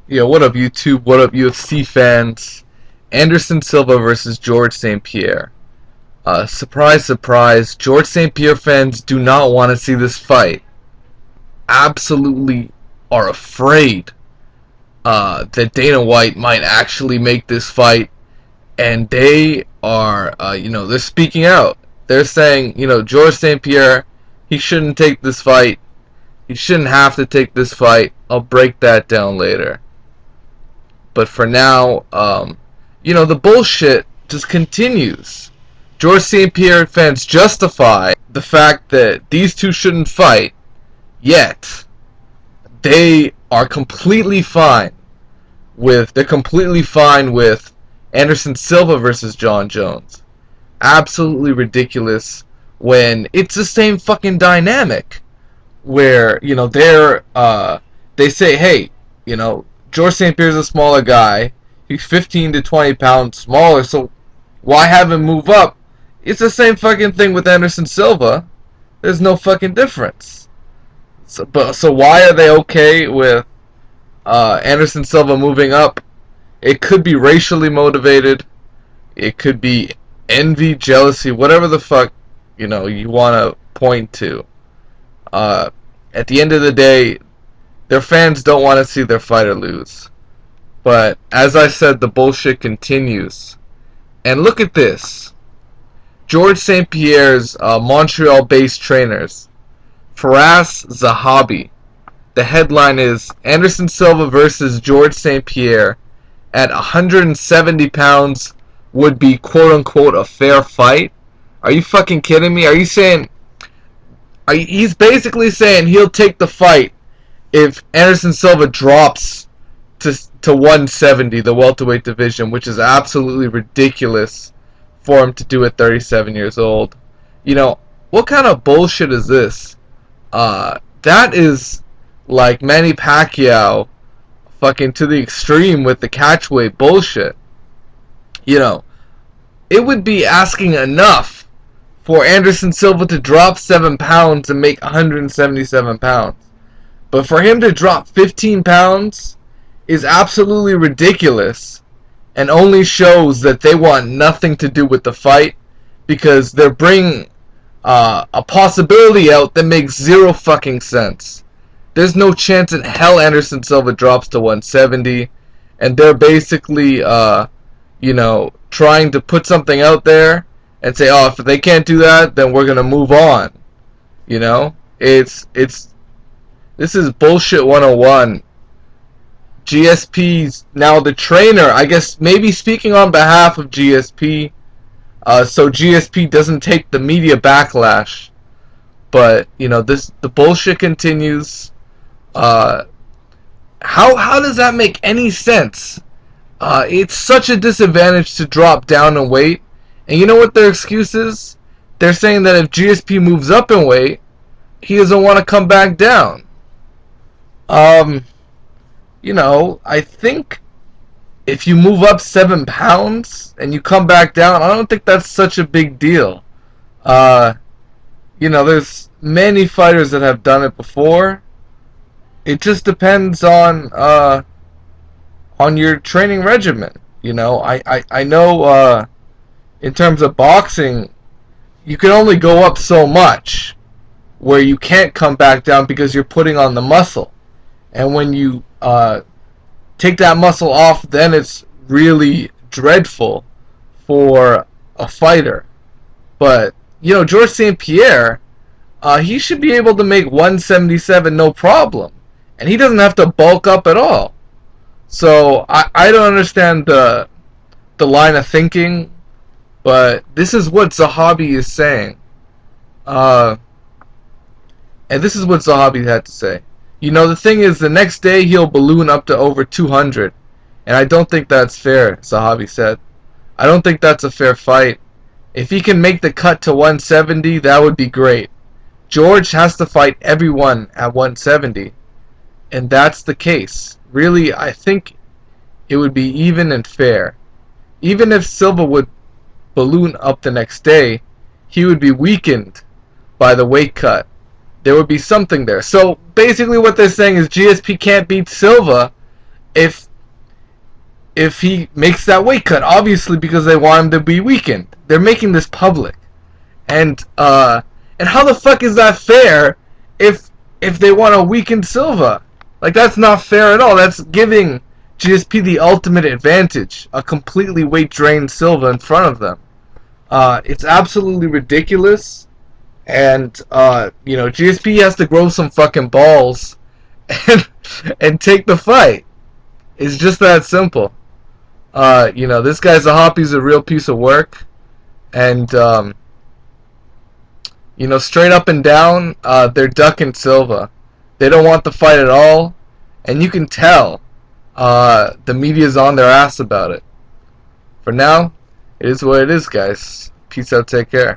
Yo, what up, YouTube? What up, UFC fans? Anderson Silva versus George St. Pierre. Surprise, surprise. George St. Pierre fans do not want to see this fight. Absolutely are afraid that Dana White might actually make this fight. And they are, they're speaking out. They're saying, George St. Pierre, he shouldn't take this fight. He shouldn't have to take this fight. I'll break that down later. But for now, the bullshit just continues. George St. Pierre fans justify the fact that these two shouldn't fight, yet they are completely fine with Anderson Silva versus John Jones. Absolutely ridiculous when it's the same fucking dynamic where, they say, hey, George St. Pierre's a smaller guy. He's 15 to 20 pounds smaller, so why have him move up? It's the same fucking thing with Anderson Silva. There's no fucking difference. So why are they okay with Anderson Silva moving up? It could be racially motivated. It could be envy, jealousy, whatever the fuck you want to point to. At the end of the day, their fans don't want to see their fighter lose. But as I said, the bullshit continues. And look at this. George St. Pierre's Montreal-based trainers, Faraz Zahabi. The headline is Anderson Silva versus George St. Pierre at 170 pounds would be quote-unquote a fair fight. Are you fucking kidding me? Are you saying... he's basically saying he'll take the fight if Anderson Silva drops to 170, the welterweight division, which is absolutely ridiculous for him to do at 37 years old. What kind of bullshit is this? That is like Manny Pacquiao fucking to the extreme with the catchweight bullshit. It would be asking enough for Anderson Silva to drop 7 pounds and make 177 pounds. But for him to drop 15 pounds is absolutely ridiculous and only shows that they want nothing to do with the fight because they're bringing a possibility out that makes zero fucking sense. There's no chance in hell Anderson Silva drops to 170, and they're basically, trying to put something out there and say, oh, if they can't do that, then we're gonna move on. This is bullshit 101. GSP's now the trainer, I guess maybe speaking on behalf of GSP, so GSP doesn't take the media backlash. But, the bullshit continues. How does that make any sense? It's such a disadvantage to drop down in weight. And you know what their excuse is? They're saying that if GSP moves up in weight, he doesn't want to come back down. I think if you move up 7 pounds and you come back down, I don't think that's such a big deal. There's many fighters that have done it before. It just depends on your training regimen. I know in terms of boxing, you can only go up so much where you can't come back down because you're putting on the muscle. And when you take that muscle off, then it's really dreadful for a fighter. But, George St. Pierre, he should be able to make 177 no problem. And he doesn't have to bulk up at all. So, I don't understand the line of thinking, but this is what Zahabi is saying. And this is what Zahabi had to say. The thing is, the next day he'll balloon up to over 200. And I don't think that's fair, Zahabi said. I don't think that's a fair fight. If he can make the cut to 170, that would be great. George has to fight everyone at 170. And that's the case. Really, I think it would be even and fair. Even if Silva would balloon up the next day, he would be weakened by the weight cut. There would be something there. So basically what they're saying is GSP can't beat Silva if he makes that weight cut, obviously because they want him to be weakened. They're making this public, and how the fuck is that fair if they want to weaken Silva? Like, that's not fair at all. That's giving GSP the ultimate advantage, a completely weight drained Silva in front of them. It's absolutely ridiculous, and GSP has to grow some fucking balls and take the fight. It's just that simple. This guy's a Hoppy's a real piece of work, and straight up and down, they're ducking Silva. They don't want the fight at all, and you can tell the media's on their ass about it. For now, it is what it is, guys. Peace out, take care.